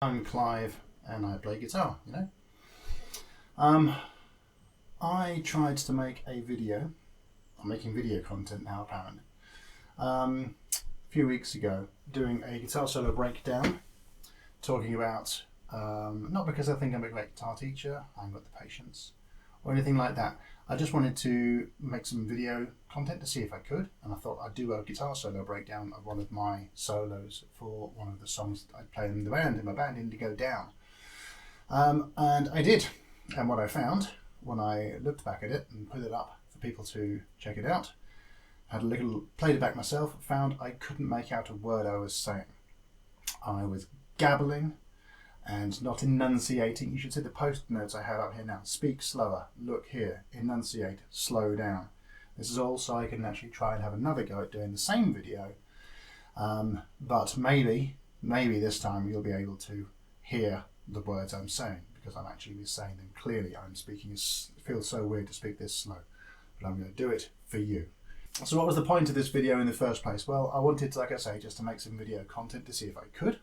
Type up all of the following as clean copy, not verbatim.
I'm Clive and I play guitar, I tried to make a video. I'm making video content now apparently. A few weeks ago, doing a guitar solo breakdown, talking about, not because I think I'm a great guitar teacher, I haven't got the patience, or anything like that. I just wanted to make some video content to see if I could, and I thought I'd do a guitar solo breakdown of one of my solos for one of the songs that I play in my band Indigo Down. And I did, and what I found when I looked back at it and put it up for people to check it out, had a little played it back myself, found I couldn't make out a word I was saying. I was gabbling and not enunciating. You should see the post notes I have up here now. Speak slower, look here, enunciate, slow down. This is all so I can actually try and have another go at doing the same video, but maybe this time you'll be able to hear the words I'm saying, because I'm actually saying them clearly. It feels so weird to speak this slow, but I'm going to do it for you. So what was the point of this video in the first place? Well, I wanted to, like I say, just to make some video content to see if I could.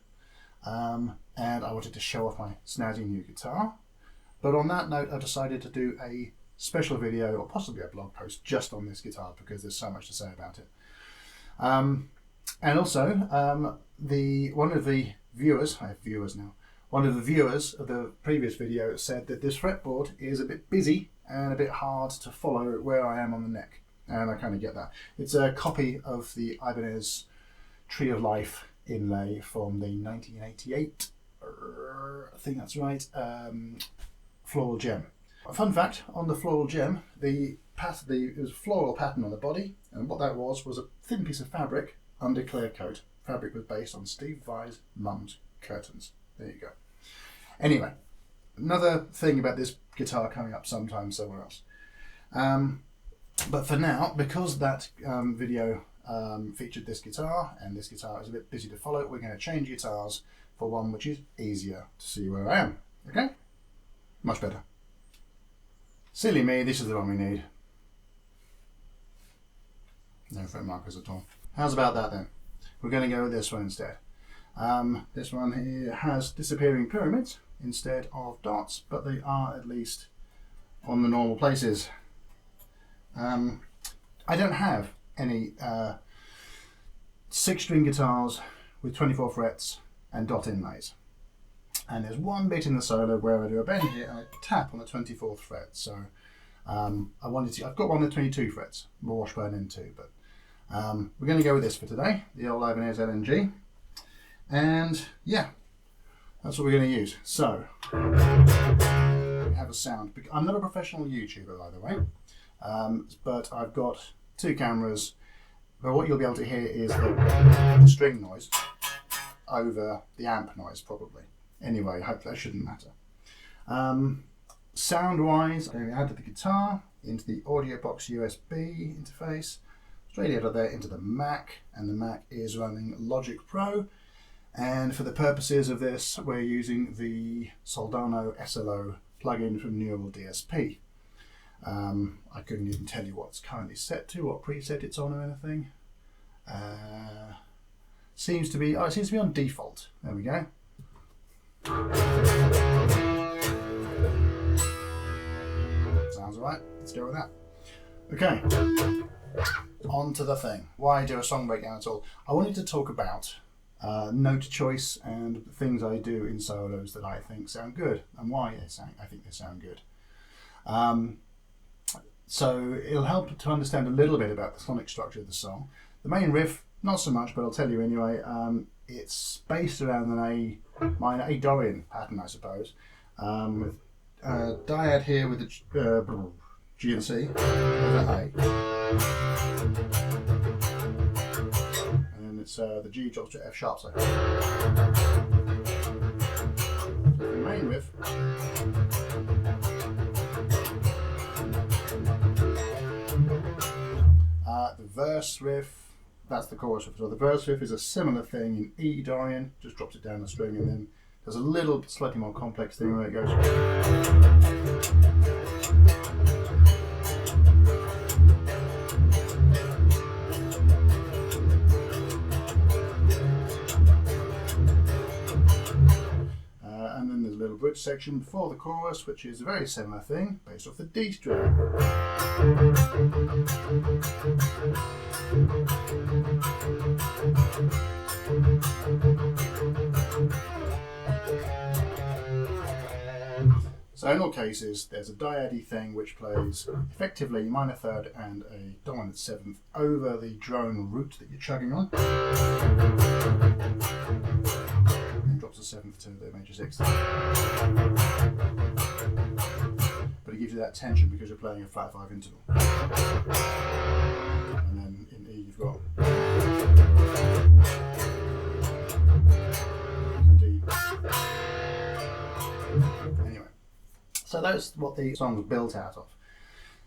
And I wanted to show off my snazzy new guitar. But on that note, I decided to do a special video, or possibly a blog post, just on this guitar, because there's so much to say about it. And also, one of the viewers, I have viewers now, one of the viewers of the previous video said that this fretboard is a bit busy and a bit hard to follow where I am on the neck. And I kind of get that. It's a copy of the Ibanez Tree of Life inlay from the 1988, I think that's right, Floral Gem. A fun fact on the Floral Gem, it was a floral pattern on the body, and what that was a thin piece of fabric under clear coat. Fabric was based on Steve Vai's mum's curtains. There you go. Anyway, another thing about this guitar coming up sometime somewhere else. But for now, because that video featured this guitar, and this guitar is a bit busy to follow, we're going to change guitars for one which is easier to see where I am. Okay? Much better. Silly me, this is the one we need. No fret markers at all. How's about that then? We're going to go with this one instead. This one here has disappearing pyramids instead of dots, but they are at least on the normal places. I don't have any 6-string guitars with 24 frets and dot inlays. And there's one bit in the solo where I do a bend here and I tap on the 24th fret. So I've got one with 22 frets, more Washburn N2, but we're going to go with this for today, the old Ibanez LNG. And yeah, that's what we're going to use. So we have a sound. I'm not a professional YouTuber, by the way, but I've got 2 cameras. But what you'll be able to hear is the string noise over the amp noise, probably. Anyway, hopefully that shouldn't matter. Sound-wise, I'm going to add the guitar into the Audio Box USB interface, straight out of there into the Mac, and the Mac is running Logic Pro. And for the purposes of this, we're using the Soldano SLO plugin from Neural DSP. I couldn't even tell you what it's currently set to, what preset it's on or anything. Seems to be on default. There we go. Sounds alright. Let's go with that. Okay. On to the thing. Why do a song breakdown at all? I wanted to talk about note choice and things I do in solos that I think sound good and why I think they sound good. So it'll help to understand a little bit about the sonic structure of the song. The main riff, not so much, but I'll tell you anyway. It's based around an A Dorian pattern, I suppose, with dyad here with the G and C, A. And it's the G drops to F sharp, so the main riff. The verse riff, that's the chorus riff. So the verse riff is a similar thing in E Dorian, just drops it down the string, and then there's a little slightly more complex thing where it goes. little bridge section before the chorus, which is a very similar thing, based off the D string. So in all cases, there's a dyady thing which plays effectively minor third and a dominant seventh over the drone root that you're chugging on, and drops a seventh to the major sixth. But it gives you that tension because you're playing a flat 5 interval. And then in E you've got a D. Anyway. So that's what the song's built out of.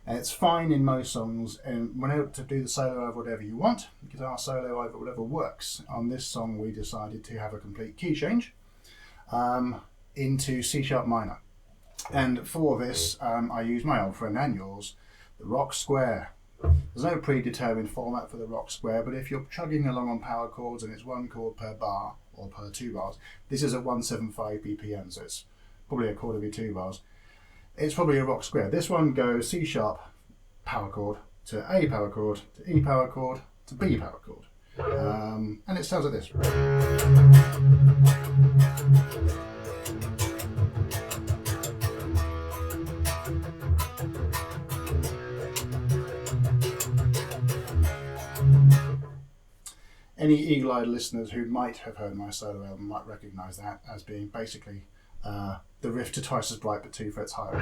And it's fine in most songs, and when able to do the solo over whatever you want, guitar solo over whatever works. On this song we decided to have a complete key change into C sharp minor. And for this I used my old friend and yours, the rock square. There's no predetermined format for the rock square, but if you're chugging along on power chords and it's one chord per bar or per 2 bars, this is at 175 BPM, so it's probably a chord every 2 bars. It's probably a rock square. This one goes C sharp power chord to A power chord to E power chord to B power chord. And it sounds like this. Any eagle-eyed listeners who might have heard my solo album might recognise that as being basically the riff to Twice as Bright but 2 frets higher.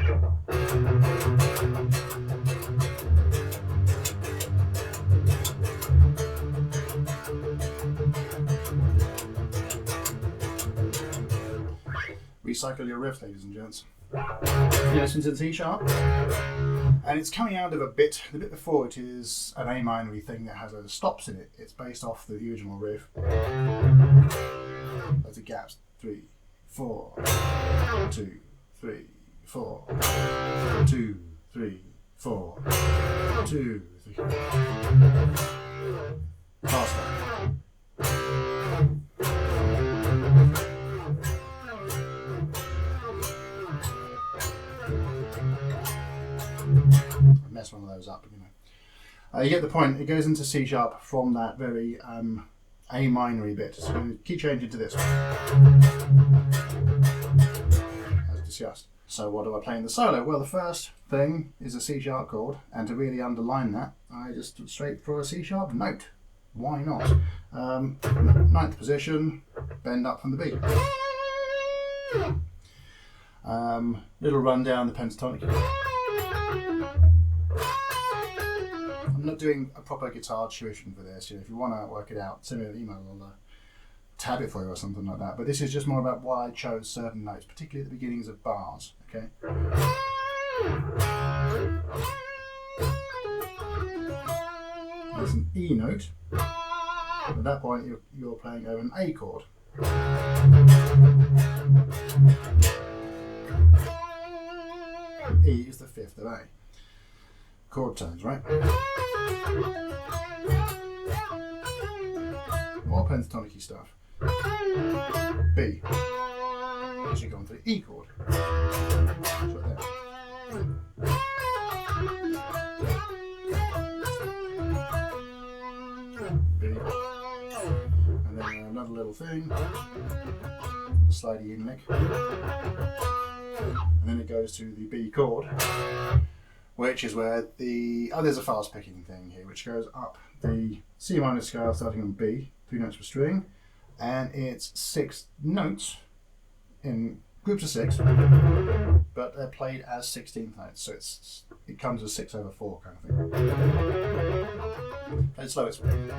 Recycle your riff, ladies and gents. You listen to the C sharp, and it's coming out of a bit. The bit before it is an A minor thing that has a stops in it. It's based off the original riff. Loads of gaps. 3, 4, 2, 3, 4, 2, 3, 4, 2, 3. Faster. Mess one of those up, you know. You get the point. It goes into C sharp from that very A minor bit. So key change into this, as discussed. So what do I play in the solo? Well, the first thing is a C sharp chord, and to really underline that, I just straight for a C sharp note. Why not? 9th position, bend up from the B. Little run down the pentatonic. I'm not doing a proper guitar tuition for this. If you want to work it out, send me an email. I'll tab it for you or something like that. But this is just more about why I chose certain notes, particularly at the beginnings of bars. Okay. There's an E note. At that point, you're playing over an A chord. E is the 5th of A. Chord tones, right? More pentatonic-y stuff. B. As you go on to the E chord. It's right there. B. And then another little thing. Slidey in lick. And then it goes to the B chord, which is where there's a fast picking thing here, which goes up the C minor scale starting on B, 3 notes per string, and it's 6 notes in groups of 6, but they're played as 16th notes, so it comes as 6/4 kind of thing. Played slow, it's and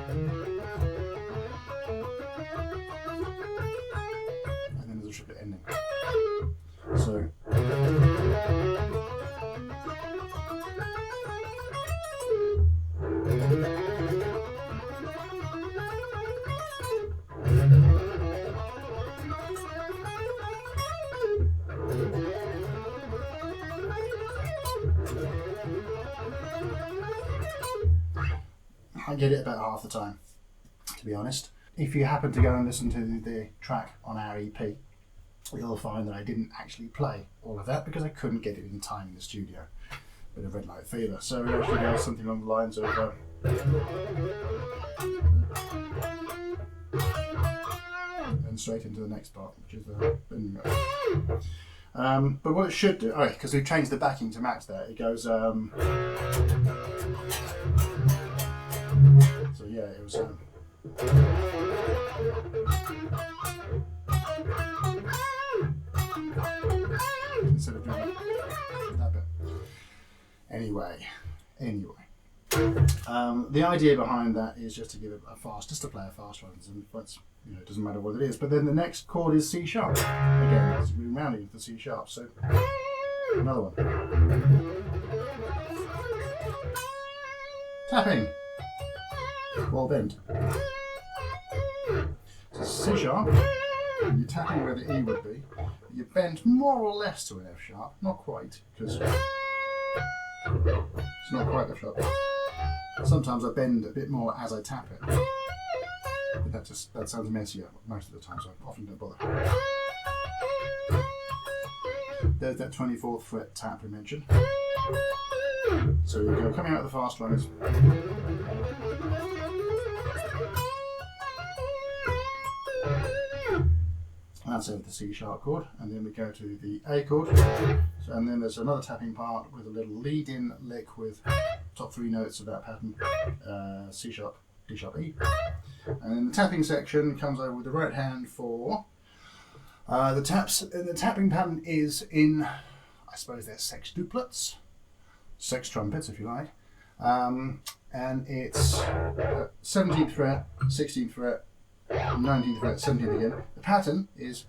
then there's a triplet ending. So I get it about half the time, to be honest. If you happen to go and listen to the track on our EP, you'll find that I didn't actually play all of that because I couldn't get it in time in the studio. Bit of red light fever. So we actually go something along the lines of and straight into the next part, which is the bending note. But what it should do, because we've changed the backing to match that, it goes. So yeah, it was. Instead of doing that bit. Anyway. The idea behind that is just to give it a fast, just to play a fast one. It doesn't matter what it is. But then the next chord is C sharp. Again, it's rounding to C sharp. So another one. Tapping. Well bent. So C sharp. And you're tapping where the E would be. You bend more or less to an F sharp, not quite, because it's not quite F sharp. Sometimes I bend a bit more as I tap it, but that sounds messier most of the time, so I often don't bother. There's that 24th fret tap we mentioned. So you go coming out of the fast one is. That's over the C sharp chord, and then we go to the A chord, and then there's another tapping part with a little lead-in lick with top 3 notes of that pattern, C sharp, D sharp, E, and then the tapping section comes over with the right hand for the taps. The tapping pattern is in, I suppose they're sextuplets, sex trumpets if you like, and it's 17th fret, 16th fret, 19th fret, 17th again. The pattern is,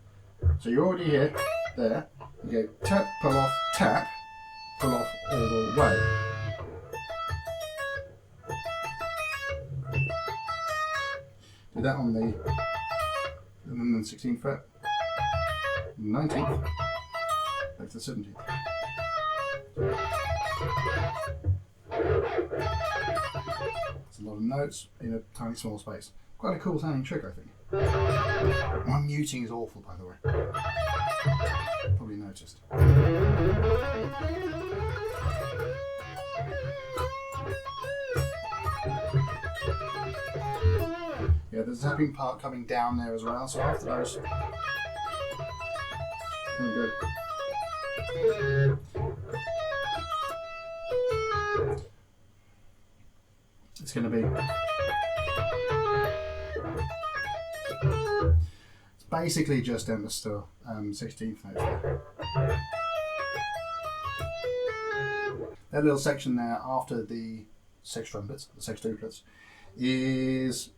so you're already here, there, you go tap, pull off, tap, pull off all the way. Do that on the, and then the 16th fret, 19th, back to the 17th. It's a lot of notes in a tiny small space. Quite a cool sounding trick, I think. My muting is awful, by the way. Probably noticed. Yeah, there's a tapping part coming down there as well, so after those. Good. It's going to be. It's basically just down the still 16th note there. That little section there after the sex trumpets, the sextuplets, is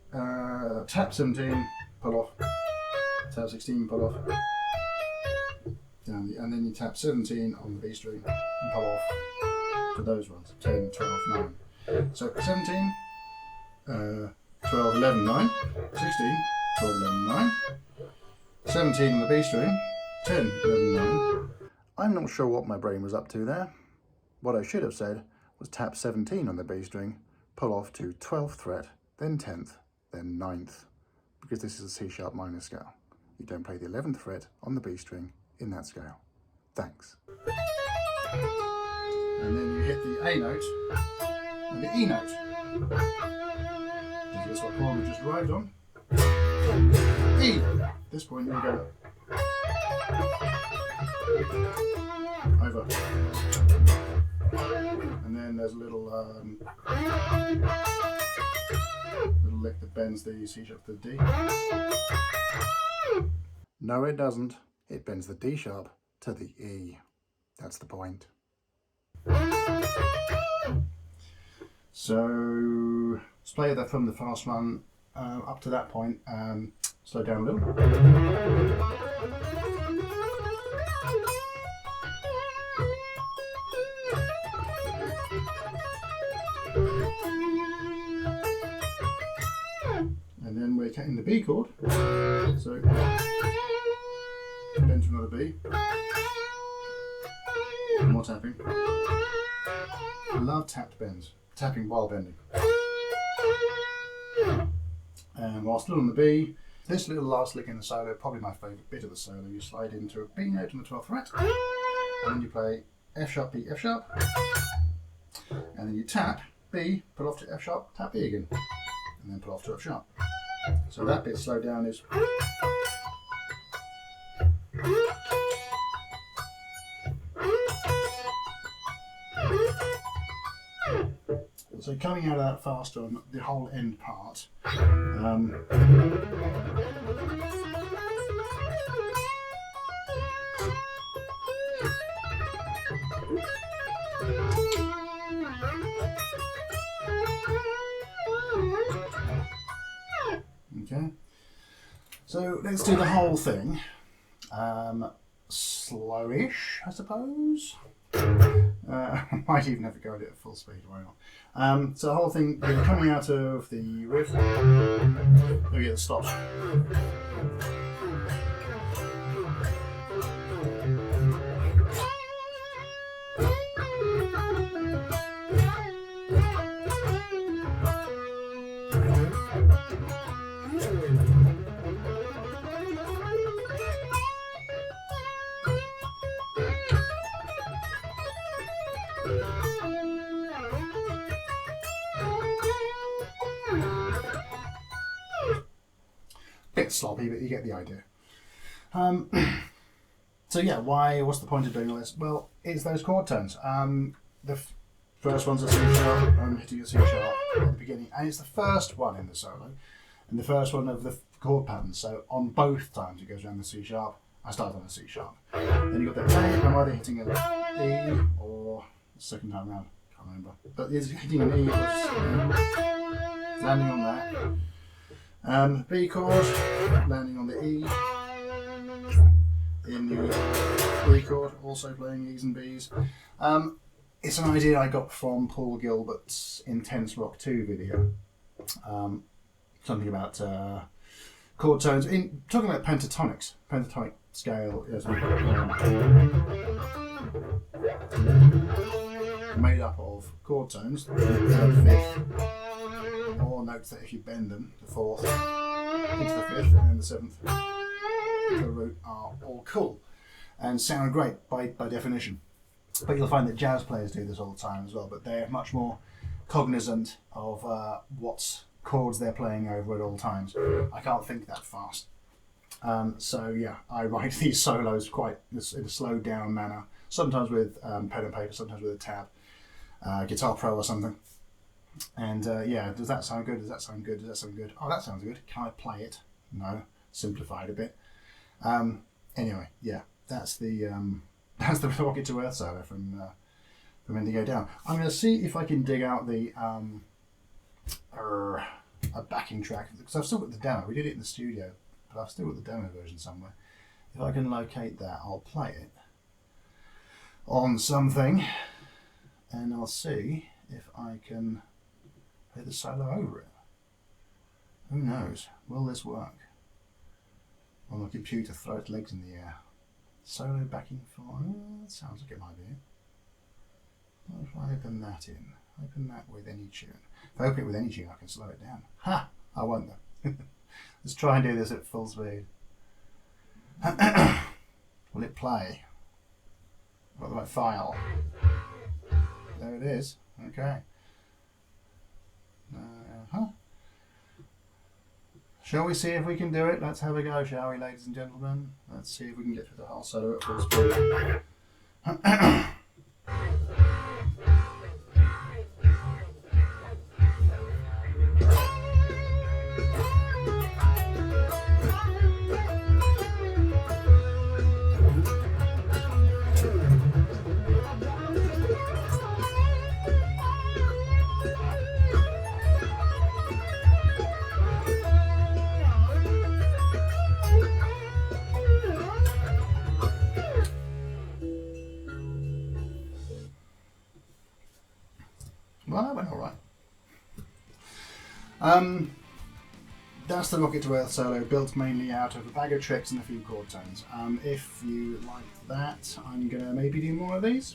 tap 17, pull off, tap 16, pull off, down and then you tap 17 on the B string and pull off to those ones, 10, 12, 9. So 17, 12, 11, 9, 16, 12, 11, 9, 17 on the B string, 10, 11, 9. I'm not sure what my brain was up to there. What I should have said was tap 17 on the B string, pull off to 12th fret, then 10th, then 9th, because this is a C sharp minor scale. You don't play the 11th fret on the B string in that scale. Thanks. And then you hit the A note and the E note. Guess what chord we just arrived on? E. At this point you go over. And then there's a little lick that bends the C sharp to the D. No, it doesn't. It bends the D sharp to the E. That's the point. So let's play that from the fast one up to that point. Slow down a little. And then we're in the B chord. So bend to another B. More tapping. I love tapped bends. Tapping while bending. And while still on the B, This little last lick in the solo, probably my favourite bit of the solo. You slide into a B note on the 12th fret, and then you play F sharp, B, F sharp, and then you tap B, put off to F sharp, tap B again, and then put off to F sharp. So that bit slowed down is. So coming out of that faster on the whole end part. Okay, so let's do the whole thing. Slowish, I suppose. Might even have to go at it at full speed, why not? So the whole thing, you're coming out of the riff. Let me get the stops. Bit sloppy, but you get the idea. So yeah, what's the point of doing all this? Well, it's those chord tones. The first one's a C sharp, I'm hitting a C sharp at the beginning, and it's the first one in the solo, and the first one of the chord pattern. So on both times it goes around the C sharp, I start on a C sharp. Then you've got the A, I'm either hitting an E or the second time round, can't remember. But it's hitting an E, landing on that. B chord, landing on the E. In the B chord, also playing E's and B's. It's an idea I got from Paul Gilbert's Intense Rock 2 video. Something about chord tones. Talking about pentatonics, pentatonic scale is made up of chord tones, third, fifth, or notes that if you bend them, the fourth into the fifth, and then the seventh the root are all cool and sound great by definition. But you'll find that jazz players do this all the time as well, but they're much more cognizant of what chords they're playing over at all times. I can't think that fast. So yeah, I write these solos quite in a slowed down manner, sometimes with pen and paper, sometimes with a tab, Guitar Pro or something. And yeah, does that sound good? Does that sound good? Does that sound good? Oh, that sounds good. Can I play it? No. Simplify it a bit. Anyway, yeah, that's the Rocket to Earth solo from Indigo Down. I'm going to see if I can dig out the a backing track, because I've still got the demo. We did it in the studio, but I've still got the demo version somewhere. If I can locate that, I'll play it on something, and I'll see if I can play the solo over it. Who knows? Will this work? Will my computer throw its legs in the air? Solo backing for... that sounds like it might be. What if I open that in? Open that with any tune. If I open it with any tune, I can slow it down. Ha! I won't though. Let's try and do this at full speed. Will it play? I've got the right file. There it is. Okay. Shall we see if we can do it? Let's have a go, shall we, ladies and gentlemen? Let's see if we can get through the whole solo at full speed. Well, that went all right. That's the Rocket to Earth solo, built mainly out of a bag of tricks and a few chord tones. If you like that, I'm going to maybe do more of these.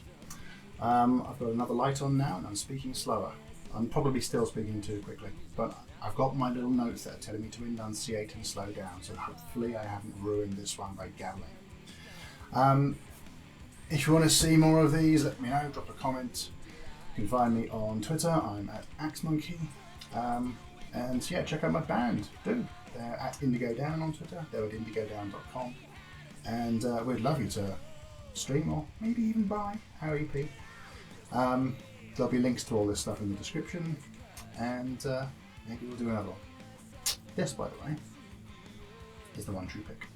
I've got another light on now and I'm speaking slower. I'm probably still speaking too quickly, but I've got my little notes that are telling me to enunciate and slow down, so hopefully I haven't ruined this one by gabbling. If you want to see more of these, let me know, drop a comment. You can find me on Twitter, I'm at AxeMonkey. And yeah, check out my band, do. They're at Indigo Down on Twitter, they're at indigodown.com. And we'd love you to stream or maybe even buy our EP. There'll be links to all this stuff in the description, and maybe we'll do another one. This, by the way, is the one true pick.